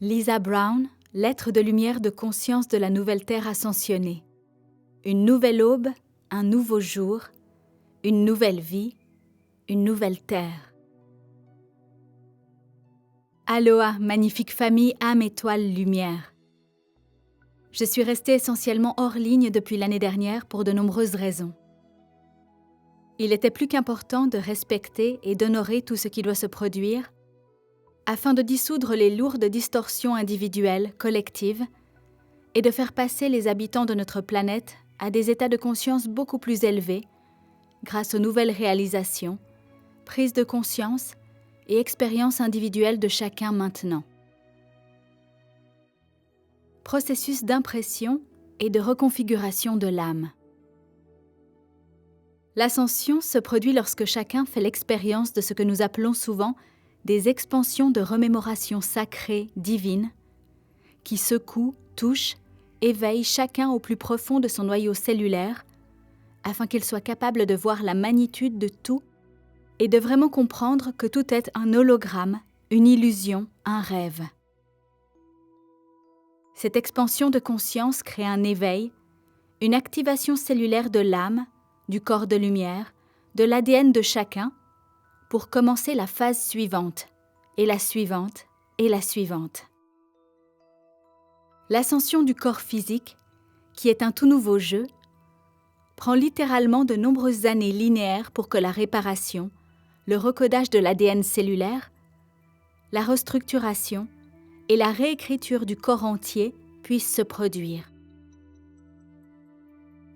Lisa Brown, lettre de lumière de conscience de la nouvelle terre ascensionnée. Une nouvelle aube, un nouveau jour, une nouvelle vie, une nouvelle terre. Aloha, magnifique famille âme étoile lumière. Je suis restée essentiellement hors ligne depuis l'année dernière pour de nombreuses raisons. Il était plus qu'important de respecter et d'honorer tout ce qui doit se produire afin de dissoudre les lourdes distorsions individuelles, collectives, et de faire passer les habitants de notre planète à des états de conscience beaucoup plus élevés grâce aux nouvelles réalisations, prises de conscience et expériences individuelles de chacun maintenant. Processus d'impression et de reconfiguration de l'âme. L'ascension se produit lorsque chacun fait l'expérience de ce que nous appelons souvent des expansions de remémoration sacrée, divine, qui secouent, touchent, éveillent chacun au plus profond de son noyau cellulaire, afin qu'il soit capable de voir la magnitude de tout et de vraiment comprendre que tout est un hologramme, une illusion, un rêve. Cette expansion de conscience crée un éveil, une activation cellulaire de l'âme, du corps de lumière, de l'ADN de chacun, pour commencer la phase suivante, et la suivante, et la suivante. L'ascension du corps physique, qui est un tout nouveau jeu, prend littéralement de nombreuses années linéaires pour que la réparation, le recodage de l'ADN cellulaire, la restructuration et la réécriture du corps entier puissent se produire.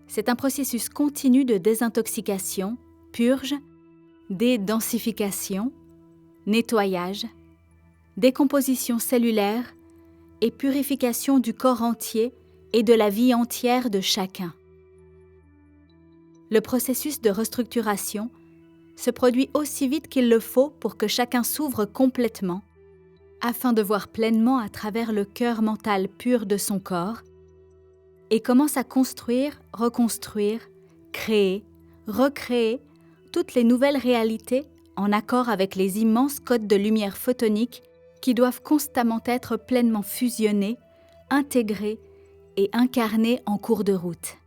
C'est un processus continu de désintoxication, purge, dédensification, nettoyage, décomposition cellulaire et purification du corps entier et de la vie entière de chacun. Le processus de restructuration se produit aussi vite qu'il le faut pour que chacun s'ouvre complètement, afin de voir pleinement à travers le cœur mental pur de son corps, et commence à construire, reconstruire, créer, recréer toutes les nouvelles réalités en accord avec les immenses codes de lumière photonique qui doivent constamment être pleinement fusionnés, intégrés et incarnés en cours de route.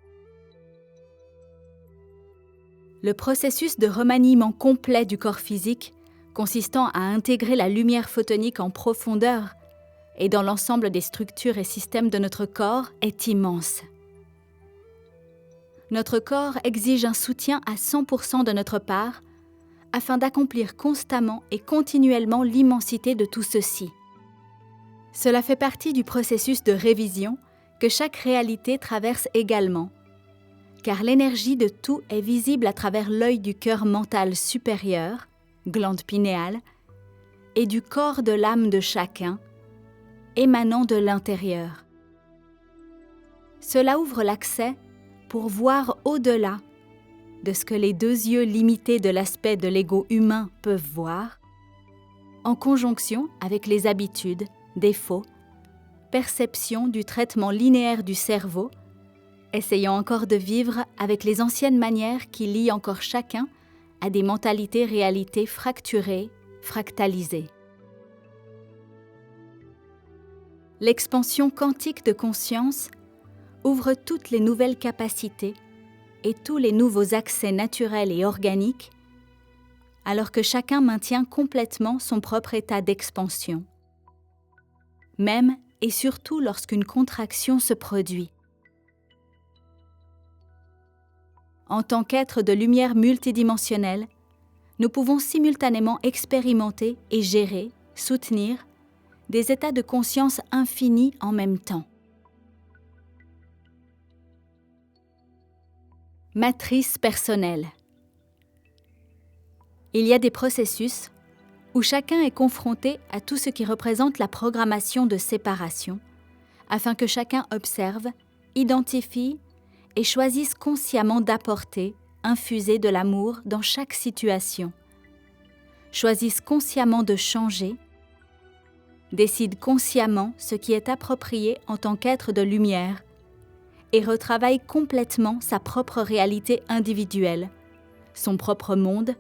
Le processus de remaniement complet du corps physique, consistant à intégrer la lumière photonique en profondeur et dans l'ensemble des structures et systèmes de notre corps, est immense. Notre corps exige un soutien à 100% de notre part afin d'accomplir constamment et continuellement l'immensité de tout ceci. Cela fait partie du processus de révision que chaque réalité traverse également, car l'énergie de tout est visible à travers l'œil du cœur mental supérieur, glande pinéale, et du corps de l'âme de chacun, émanant de l'intérieur. Cela ouvre l'accès pour voir au-delà de ce que les deux yeux limités de l'aspect de l'ego humain peuvent voir, en conjonction avec les habitudes, défauts, perceptions du traitement linéaire du cerveau, essayant encore de vivre avec les anciennes manières qui lient encore chacun à des mentalités-réalités fracturées, fractalisées. L'expansion quantique de conscience ouvre toutes les nouvelles capacités et tous les nouveaux accès naturels et organiques, alors que chacun maintient complètement son propre état d'expansion, même et surtout lorsqu'une contraction se produit. En tant qu'être de lumière multidimensionnelle, nous pouvons simultanément expérimenter et gérer, soutenir, des états de conscience infinis en même temps. Matrice personnelle. Il y a des processus où chacun est confronté à tout ce qui représente la programmation de séparation, afin que chacun observe, identifie et choisisse consciemment d'apporter, infuser de l'amour dans chaque situation, choisisse consciemment de changer, décide consciemment ce qui est approprié en tant qu'être de lumière et retravaille complètement sa propre réalité individuelle, son propre monde,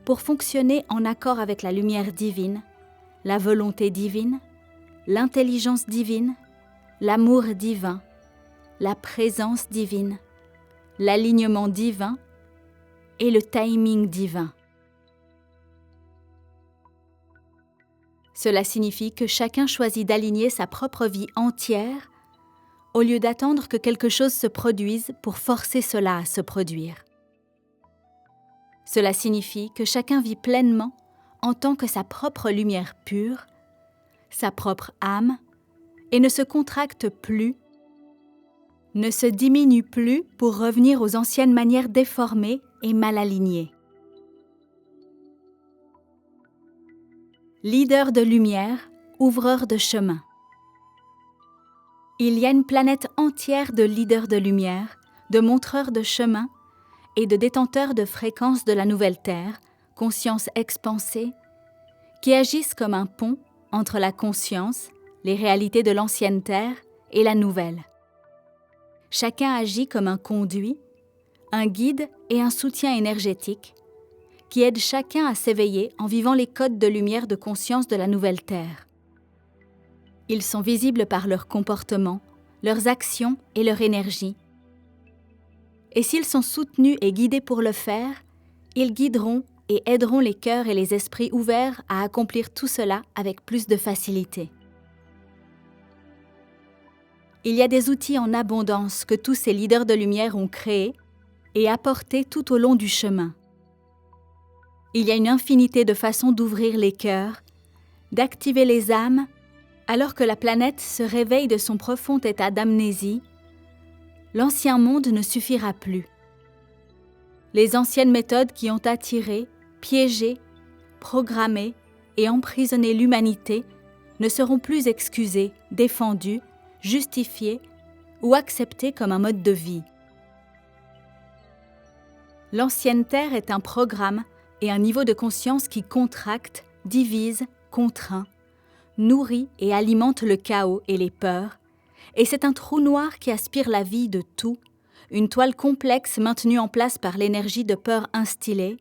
pour fonctionner en accord avec la lumière divine, la volonté divine, l'intelligence divine, l'amour divin, la présence divine, l'alignement divin et le timing divin. Cela signifie que chacun choisit d'aligner sa propre vie entière au lieu d'attendre que quelque chose se produise pour forcer cela à se produire. Cela signifie que chacun vit pleinement en tant que sa propre lumière pure, sa propre âme, et ne se contracte plus, ne se diminue plus pour revenir aux anciennes manières déformées et mal alignées. Leader de lumière, ouvreur de chemin. Il y a une planète entière de leaders de lumière, de montreurs de chemin et de détenteurs de fréquences de la nouvelle Terre, conscience expansée, qui agissent comme un pont entre la conscience, les réalités de l'ancienne Terre et la nouvelle. Chacun agit comme un conduit, un guide et un soutien énergétique qui aide chacun à s'éveiller en vivant les codes de lumière de conscience de la nouvelle Terre. Ils sont visibles par leur comportement, leurs actions et leur énergie. Et s'ils sont soutenus et guidés pour le faire, ils guideront et aideront les cœurs et les esprits ouverts à accomplir tout cela avec plus de facilité. Il y a des outils en abondance que tous ces leaders de lumière ont créés et apportés tout au long du chemin. Il y a une infinité de façons d'ouvrir les cœurs, d'activer les âmes, alors que la planète se réveille de son profond état d'amnésie. L'ancien monde ne suffira plus. Les anciennes méthodes qui ont attiré, piégé, programmé et emprisonné l'humanité ne seront plus excusées, défendues, justifiées ou acceptées comme un mode de vie. L'ancienne Terre est un programme et un niveau de conscience qui contracte, divise, contraint, nourrit et alimente le chaos et les peurs, et c'est un trou noir qui aspire la vie de tout, une toile complexe maintenue en place par l'énergie de peur instillée,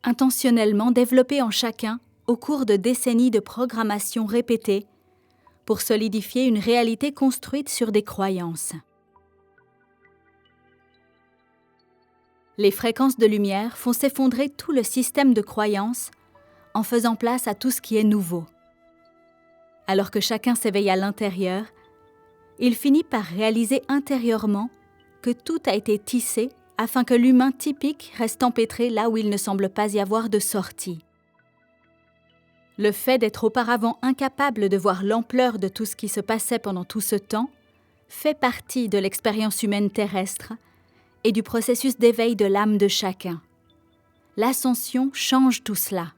intentionnellement développée en chacun au cours de décennies de programmation répétée pour solidifier une réalité construite sur des croyances. Les fréquences de lumière font s'effondrer tout le système de croyances en faisant place à tout ce qui est nouveau. Alors que chacun s'éveille à l'intérieur, il finit par réaliser intérieurement que tout a été tissé afin que l'humain typique reste empêtré là où il ne semble pas y avoir de sortie. Le fait d'être auparavant incapable de voir l'ampleur de tout ce qui se passait pendant tout ce temps fait partie de l'expérience humaine terrestre et du processus d'éveil de l'âme de chacun. L'ascension change tout cela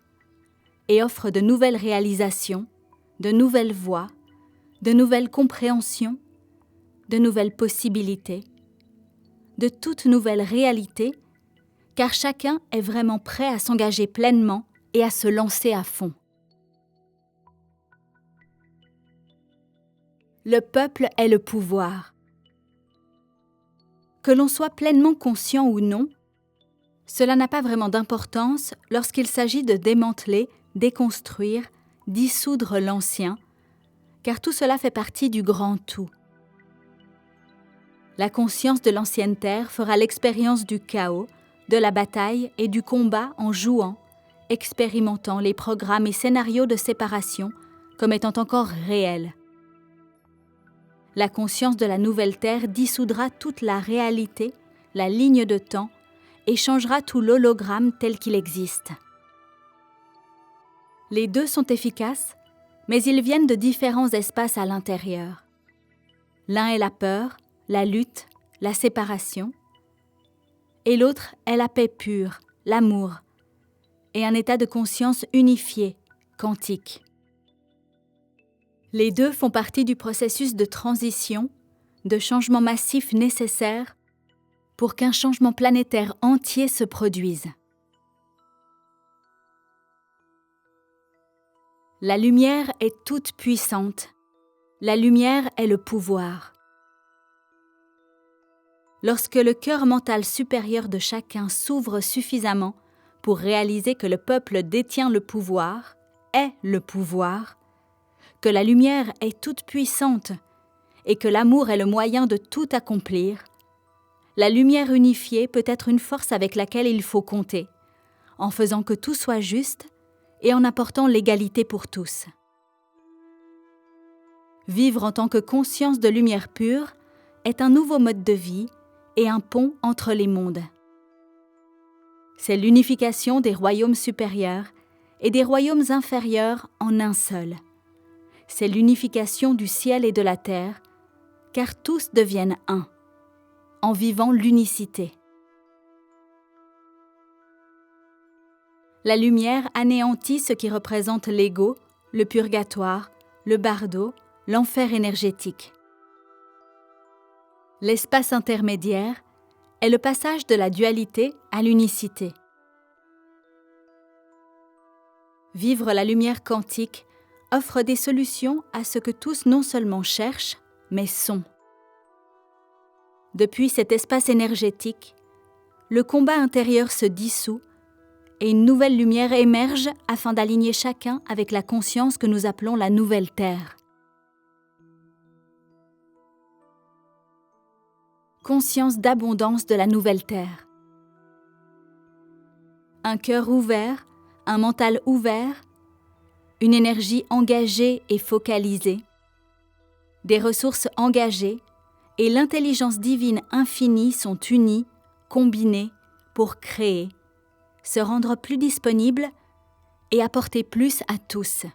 et offre de nouvelles réalisations, de nouvelles voies, de nouvelles compréhensions, de nouvelles possibilités, de toutes nouvelles réalités, car chacun est vraiment prêt à s'engager pleinement et à se lancer à fond. Le peuple est le pouvoir. Que l'on soit pleinement conscient ou non, cela n'a pas vraiment d'importance lorsqu'il s'agit de démanteler, déconstruire, dissoudre l'ancien, car tout cela fait partie du grand tout. La conscience de l'ancienne Terre fera l'expérience du chaos, de la bataille et du combat en jouant, expérimentant les programmes et scénarios de séparation comme étant encore réels. La conscience de la nouvelle Terre dissoudra toute la réalité, la ligne de temps, et changera tout l'hologramme tel qu'il existe. Les deux sont efficaces, mais ils viennent de différents espaces à l'intérieur. L'un est la peur, la lutte, la séparation, et l'autre est la paix pure, l'amour, et un état de conscience unifié, quantique. Les deux font partie du processus de transition, de changement massif nécessaire pour qu'un changement planétaire entier se produise. La lumière est toute puissante. La lumière est le pouvoir. Lorsque le cœur mental supérieur de chacun s'ouvre suffisamment pour réaliser que le peuple détient le pouvoir, est le pouvoir, que la lumière est toute puissante et que l'amour est le moyen de tout accomplir, la lumière unifiée peut être une force avec laquelle il faut compter, en faisant que tout soit juste et en apportant l'égalité pour tous. Vivre en tant que conscience de lumière pure est un nouveau mode de vie et un pont entre les mondes. C'est l'unification des royaumes supérieurs et des royaumes inférieurs en un seul. C'est l'unification du ciel et de la terre, car tous deviennent un, en vivant l'unicité. La lumière anéantit ce qui représente l'ego, le purgatoire, le bardo, l'enfer énergétique. L'espace intermédiaire est le passage de la dualité à l'unicité. Vivre la lumière quantique offre des solutions à ce que tous non seulement cherchent, mais sont. Depuis cet espace énergétique, le combat intérieur se dissout et une nouvelle lumière émerge afin d'aligner chacun avec la conscience que nous appelons la nouvelle Terre. Conscience d'abondance de la nouvelle Terre. Un cœur ouvert, un mental ouvert, une énergie engagée et focalisée, des ressources engagées et l'intelligence divine infinie sont unies, combinées pour créer, se rendre plus disponible et apporter plus à tous.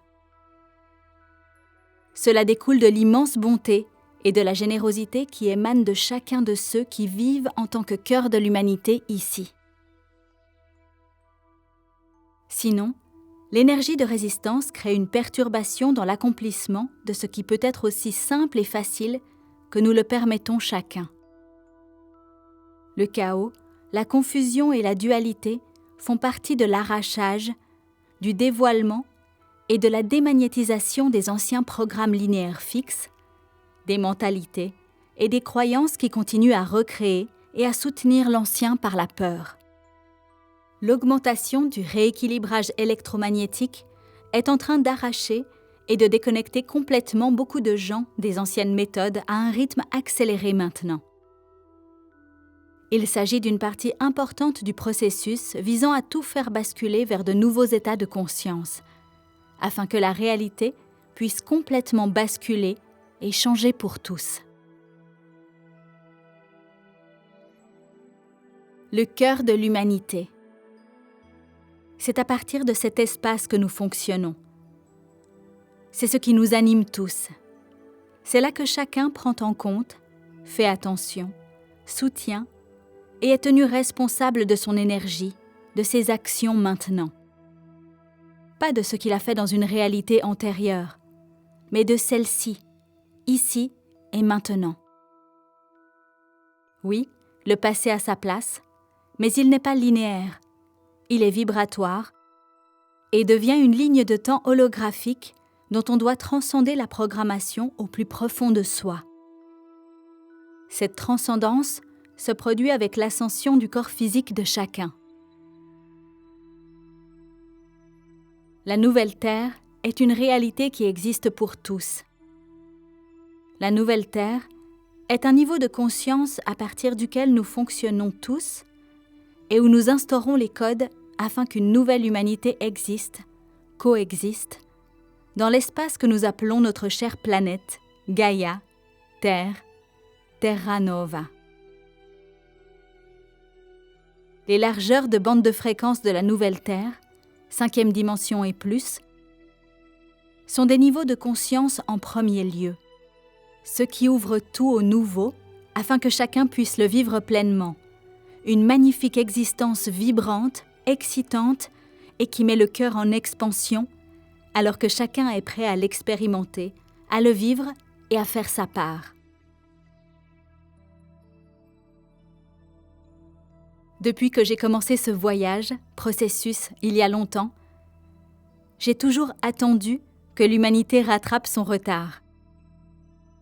Cela découle de l'immense bonté et de la générosité qui émanent de chacun de ceux qui vivent en tant que cœur de l'humanité ici. Sinon, l'énergie de résistance crée une perturbation dans l'accomplissement de ce qui peut être aussi simple et facile que nous le permettons chacun. Le chaos, la confusion et la dualité font partie de l'arrachage, du dévoilement et de la démagnétisation des anciens programmes linéaires fixes, des mentalités et des croyances qui continuent à recréer et à soutenir l'ancien par la peur. L'augmentation du rééquilibrage électromagnétique est en train d'arracher et de déconnecter complètement beaucoup de gens des anciennes méthodes à un rythme accéléré maintenant. Il s'agit d'une partie importante du processus visant à tout faire basculer vers de nouveaux états de conscience, afin que la réalité puisse complètement basculer et changer pour tous. Le cœur de l'humanité. C'est à partir de cet espace que nous fonctionnons. C'est ce qui nous anime tous. C'est là que chacun prend en compte, fait attention, soutient et est tenu responsable de son énergie, de ses actions maintenant. Pas de ce qu'il a fait dans une réalité antérieure, mais de celle-ci, ici et maintenant. Oui, le passé a sa place, mais il n'est pas linéaire. Il est vibratoire et devient une ligne de temps holographique dont on doit transcender la programmation au plus profond de soi. Cette transcendance se produit avec l'ascension du corps physique de chacun. La nouvelle Terre est une réalité qui existe pour tous. La nouvelle Terre est un niveau de conscience à partir duquel nous fonctionnons tous et où nous instaurons les codes afin qu'une nouvelle humanité existe, coexiste, dans l'espace que nous appelons notre chère planète, Gaïa, Terre, Terra Nova. Les largeurs de bande de fréquence de la nouvelle Terre, 5e dimension et plus, sont des niveaux de conscience en premier lieu, ceux qui ouvrent tout au nouveau afin que chacun puisse le vivre pleinement, une magnifique existence vibrante, excitante et qui met le cœur en expansion alors que chacun est prêt à l'expérimenter, à le vivre et à faire sa part. Depuis que j'ai commencé ce voyage, processus, il y a longtemps, j'ai toujours attendu que l'humanité rattrape son retard.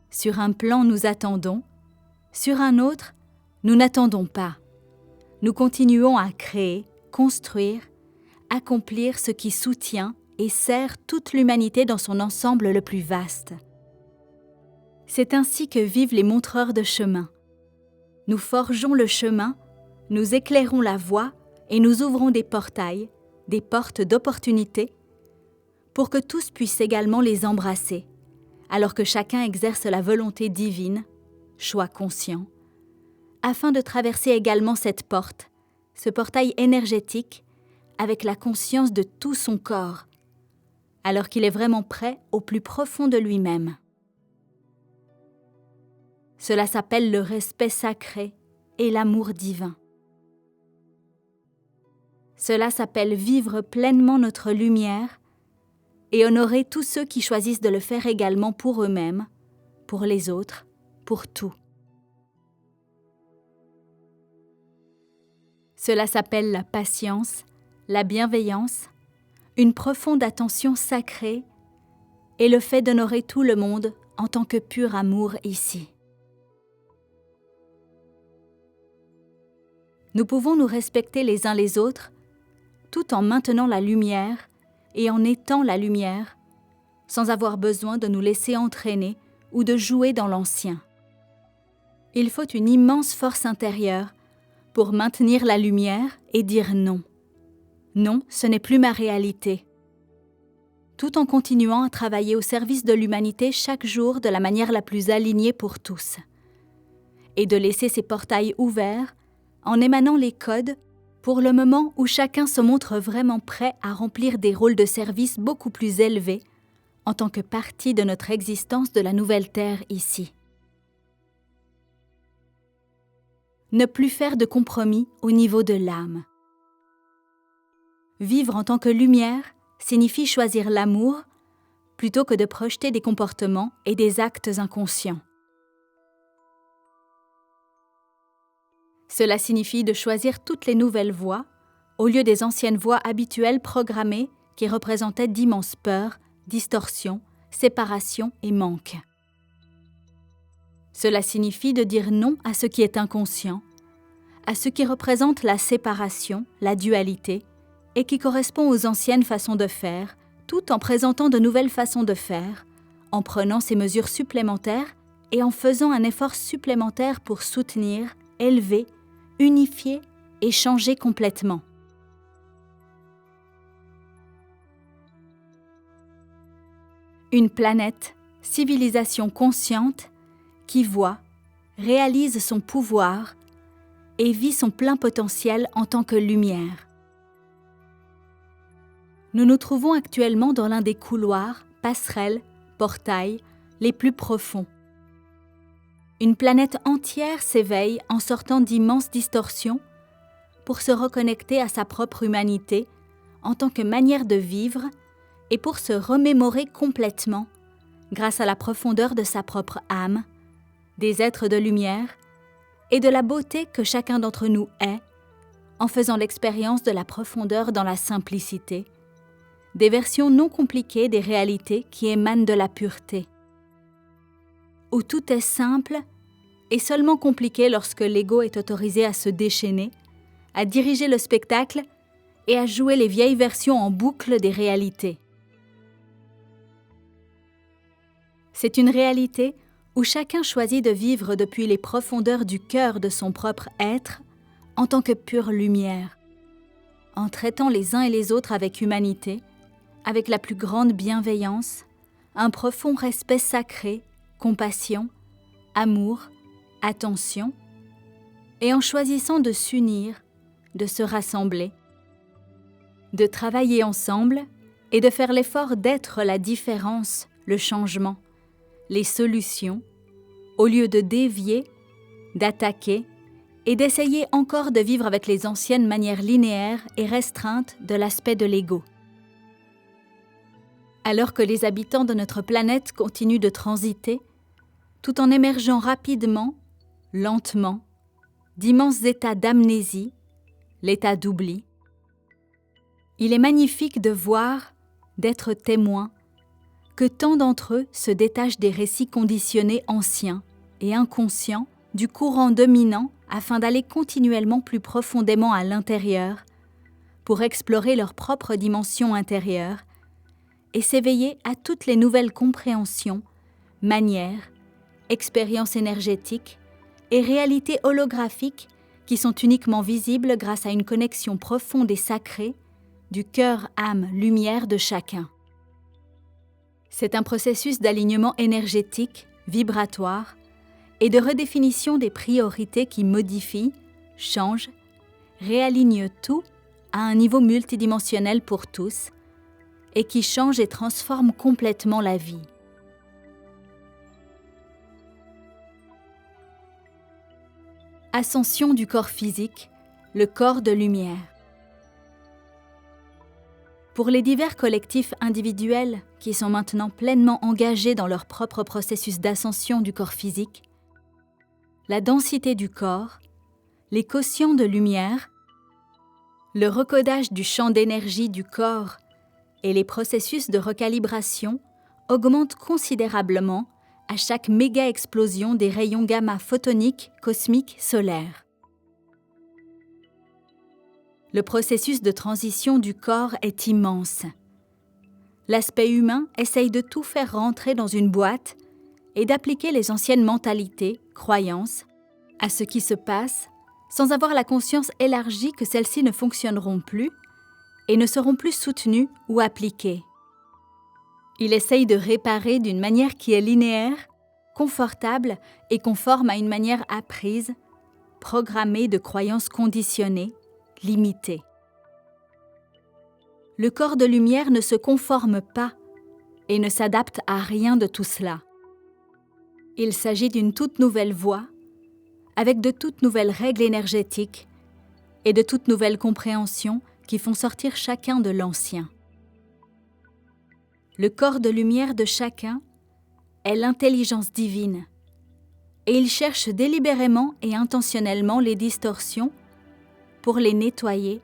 Sur un plan, nous attendons, sur un autre, nous n'attendons pas. Nous continuons à créer, construire, accomplir ce qui soutient et sert toute l'humanité dans son ensemble le plus vaste. C'est ainsi que vivent les montreurs de chemin. Nous forgeons le chemin, nous éclairons la voie et nous ouvrons des portails, des portes d'opportunité, pour que tous puissent également les embrasser, alors que chacun exerce la volonté divine, choix conscient, afin de traverser également cette porte, ce portail énergétique, avec la conscience de tout son corps, alors qu'il est vraiment prêt au plus profond de lui-même. Cela s'appelle le respect sacré et l'amour divin. Cela s'appelle vivre pleinement notre lumière et honorer tous ceux qui choisissent de le faire également pour eux-mêmes, pour les autres, pour tout. Cela s'appelle la patience, la bienveillance, une profonde attention sacrée et le fait d'honorer tout le monde en tant que pur amour ici. Nous pouvons nous respecter les uns les autres tout en maintenant la lumière et en étant la lumière, sans avoir besoin de nous laisser entraîner ou de jouer dans l'ancien. Il faut une immense force intérieure pour maintenir la lumière et dire non. Non, ce n'est plus ma réalité. Tout en continuant à travailler au service de l'humanité chaque jour de la manière la plus alignée pour tous. Et de laisser ces portails ouverts en émanant les codes pour le moment où chacun se montre vraiment prêt à remplir des rôles de service beaucoup plus élevés en tant que partie de notre existence de la nouvelle Terre ici. Ne plus faire de compromis au niveau de l'âme. Vivre en tant que lumière signifie choisir l'amour plutôt que de projeter des comportements et des actes inconscients. Cela signifie de choisir toutes les nouvelles voies au lieu des anciennes voies habituelles programmées qui représentaient d'immenses peurs, distorsions, séparations et manques. Cela signifie de dire non à ce qui est inconscient, à ce qui représente la séparation, la dualité, et qui correspond aux anciennes façons de faire, tout en présentant de nouvelles façons de faire, en prenant ces mesures supplémentaires et en faisant un effort supplémentaire pour soutenir, élever, unifier et changer complètement. Une planète, civilisation consciente, qui voit, réalise son pouvoir et vit son plein potentiel en tant que lumière. Nous nous trouvons actuellement dans l'un des couloirs, passerelles, portails les plus profonds. Une planète entière s'éveille en sortant d'immenses distorsions pour se reconnecter à sa propre humanité en tant que manière de vivre et pour se remémorer complètement, grâce à la profondeur de sa propre âme, des êtres de lumière et de la beauté que chacun d'entre nous est, en faisant l'expérience de la profondeur dans la simplicité, des versions non compliquées des réalités qui émanent de la pureté, où tout est simple et seulement compliqué lorsque l'ego est autorisé à se déchaîner, à diriger le spectacle et à jouer les vieilles versions en boucle des réalités. C'est une réalité où chacun choisit de vivre depuis les profondeurs du cœur de son propre être en tant que pure lumière, en traitant les uns et les autres avec humanité, avec la plus grande bienveillance, un profond respect sacré, compassion, amour, attention, et en choisissant de s'unir, de se rassembler, de travailler ensemble et de faire l'effort d'être la différence, le changement, les solutions, au lieu de dévier, d'attaquer et d'essayer encore de vivre avec les anciennes manières linéaires et restreintes de l'aspect de l'ego. Alors que les habitants de notre planète continuent de transiter, tout en émergeant rapidement, lentement, d'immenses états d'amnésie, l'état d'oubli, il est magnifique de voir, d'être témoin, que tant d'entre eux se détachent des récits conditionnés anciens et inconscients du courant dominant afin d'aller continuellement plus profondément à l'intérieur pour explorer leur propre dimension intérieure et s'éveiller à toutes les nouvelles compréhensions, manières, expériences énergétiques et réalités holographiques qui sont uniquement visibles grâce à une connexion profonde et sacrée du cœur, âme, lumière de chacun. C'est un processus d'alignement énergétique, vibratoire et de redéfinition des priorités qui modifie, change, réaligne tout à un niveau multidimensionnel pour tous et qui change et transforme complètement la vie. Ascension du corps physique, le corps de lumière. Pour les divers collectifs individuels qui sont maintenant pleinement engagés dans leur propre processus d'ascension du corps physique, la densité du corps, les quotients de lumière, le recodage du champ d'énergie du corps et les processus de recalibration augmentent considérablement à chaque méga-explosion des rayons gamma photoniques cosmiques solaires. Le processus de transition du corps est immense. L'aspect humain essaye de tout faire rentrer dans une boîte et d'appliquer les anciennes mentalités, croyances, à ce qui se passe sans avoir la conscience élargie que celles-ci ne fonctionneront plus et ne seront plus soutenues ou appliquées. Il essaye de réparer d'une manière qui est linéaire, confortable et conforme à une manière apprise, programmée de croyances conditionnées, limitées. Le corps de lumière ne se conforme pas et ne s'adapte à rien de tout cela. Il s'agit d'une toute nouvelle voie, avec de toutes nouvelles règles énergétiques et de toutes nouvelles compréhensions qui font sortir chacun de l'ancien. Le corps de lumière de chacun est l'intelligence divine, et il cherche délibérément et intentionnellement les distorsions pour les nettoyer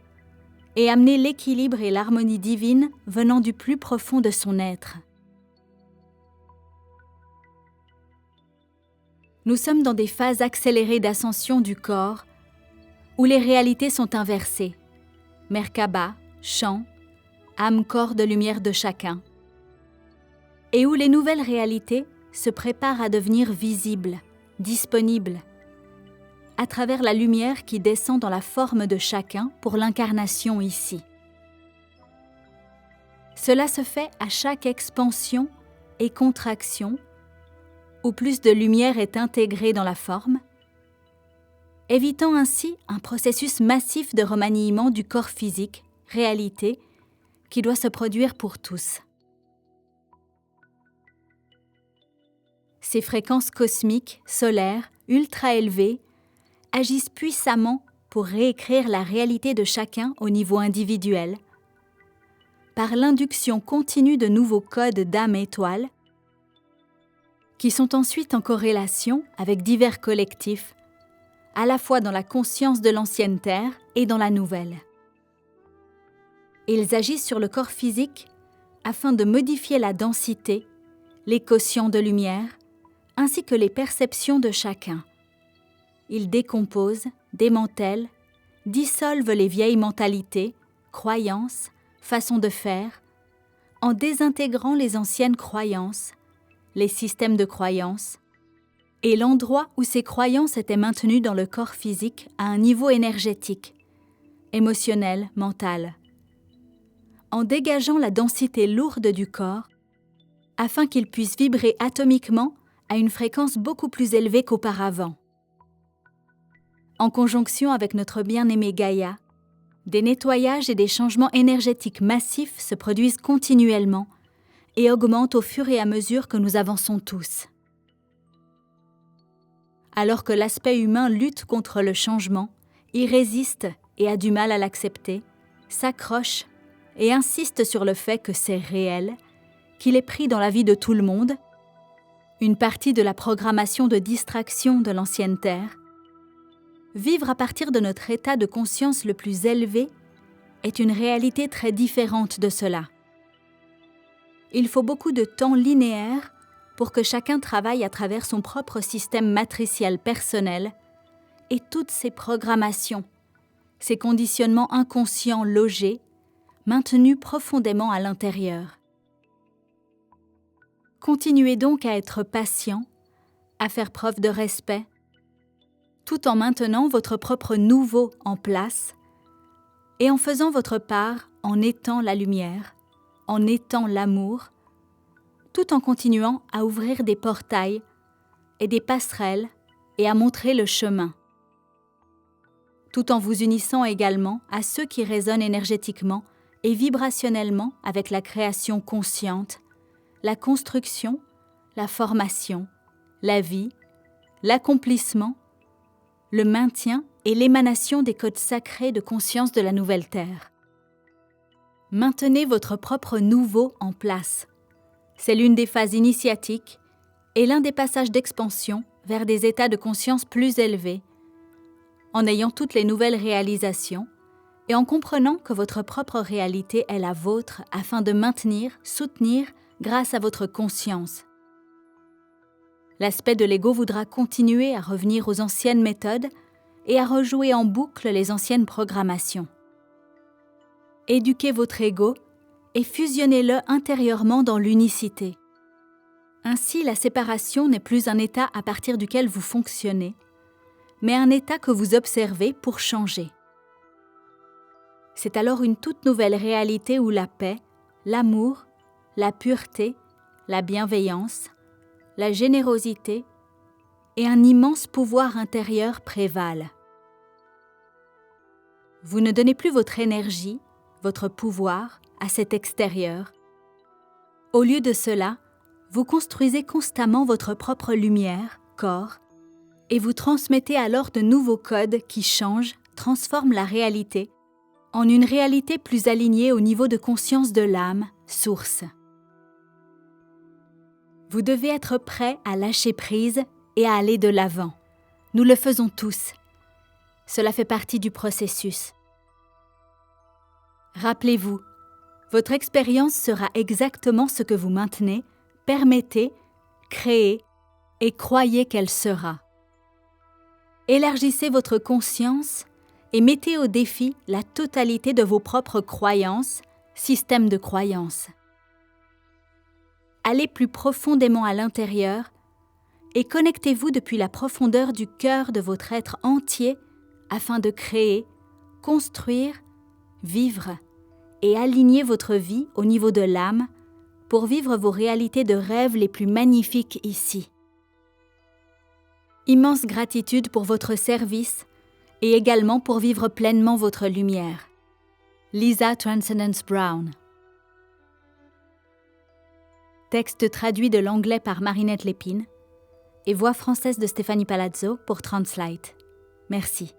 et amener l'équilibre et l'harmonie divine venant du plus profond de son être. Nous sommes dans des phases accélérées d'ascension du corps où les réalités sont inversées. Merkaba, champ, âme-corps de lumière de chacun. Et où les nouvelles réalités se préparent à devenir visibles, disponibles, à travers la lumière qui descend dans la forme de chacun pour l'incarnation ici. Cela se fait à chaque expansion et contraction, où plus de lumière est intégrée dans la forme, évitant ainsi un processus massif de remaniement du corps physique, réalité, qui doit se produire pour tous. Ces fréquences cosmiques, solaires, ultra élevées, agissent puissamment pour réécrire la réalité de chacun au niveau individuel, par l'induction continue de nouveaux codes d'âme étoile, qui sont ensuite en corrélation avec divers collectifs, à la fois dans la conscience de l'ancienne Terre et dans la nouvelle. Ils agissent sur le corps physique afin de modifier la densité, les quotients de lumière, ainsi que les perceptions de chacun. Ils décomposent, démantèlent, dissolvent les vieilles mentalités, croyances, façons de faire, en désintégrant les anciennes croyances, les systèmes de croyances, et l'endroit où ces croyances étaient maintenues dans le corps physique à un niveau énergétique, émotionnel, mental, en dégageant la densité lourde du corps, afin qu'il puisse vibrer atomiquement à une fréquence beaucoup plus élevée qu'auparavant. En conjonction avec notre bien-aimé Gaïa, des nettoyages et des changements énergétiques massifs se produisent continuellement et augmentent au fur et à mesure que nous avançons tous. Alors que l'aspect humain lutte contre le changement, y résiste et a du mal à l'accepter, s'accroche et insiste sur le fait que c'est réel, qu'il est pris dans la vie de tout le monde, une partie de la programmation de distraction de l'ancienne Terre, vivre à partir de notre état de conscience le plus élevé est une réalité très différente de cela. Il faut beaucoup de temps linéaire pour que chacun travaille à travers son propre système matriciel personnel et toutes ses programmations, ses conditionnements inconscients logés, maintenus profondément à l'intérieur. Continuez donc à être patient, à faire preuve de respect, tout en maintenant votre propre nouveau en place et en faisant votre part en étant la lumière, en étant l'amour, tout en continuant à ouvrir des portails et des passerelles et à montrer le chemin, tout en vous unissant également à ceux qui résonnent énergétiquement et vibrationnellement avec la création consciente, la construction, la formation, la vie, l'accomplissement, le maintien et l'émanation des codes sacrés de conscience de la nouvelle Terre. Maintenez votre propre nouveau en place. C'est l'une des phases initiatiques et l'un des passages d'expansion vers des états de conscience plus élevés, en ayant toutes les nouvelles réalisations et en comprenant que votre propre réalité est la vôtre afin de maintenir, soutenir grâce à votre conscience. L'aspect de l'ego voudra continuer à revenir aux anciennes méthodes et à rejouer en boucle les anciennes programmations. Éduquez votre ego et fusionnez-le intérieurement dans l'unicité. Ainsi, la séparation n'est plus un état à partir duquel vous fonctionnez, mais un état que vous observez pour changer. C'est alors une toute nouvelle réalité où la paix, l'amour, la pureté, la bienveillance, la générosité et un immense pouvoir intérieur prévalent. Vous ne donnez plus votre énergie, votre pouvoir à cet extérieur. Au lieu de cela, vous construisez constamment votre propre lumière, corps, et vous transmettez alors de nouveaux codes qui changent, transforment la réalité en une réalité plus alignée au niveau de conscience de l'âme, source. Vous devez être prêt à lâcher prise et à aller de l'avant. Nous le faisons tous. Cela fait partie du processus. Rappelez-vous, votre expérience sera exactement ce que vous maintenez, permettez, créez et croyez qu'elle sera. Élargissez votre conscience et mettez au défi la totalité de vos propres croyances, systèmes de croyances. Allez plus profondément à l'intérieur et connectez-vous depuis la profondeur du cœur de votre être entier afin de créer, construire, vivre et aligner votre vie au niveau de l'âme pour vivre vos réalités de rêve les plus magnifiques ici. Immense gratitude pour votre service et également pour vivre pleinement votre lumière. Lisa Transcendence Brown. Texte traduit de l'anglais par Marinette Lépine et voix française de Stéphanie Palazzo pour Translate. Merci.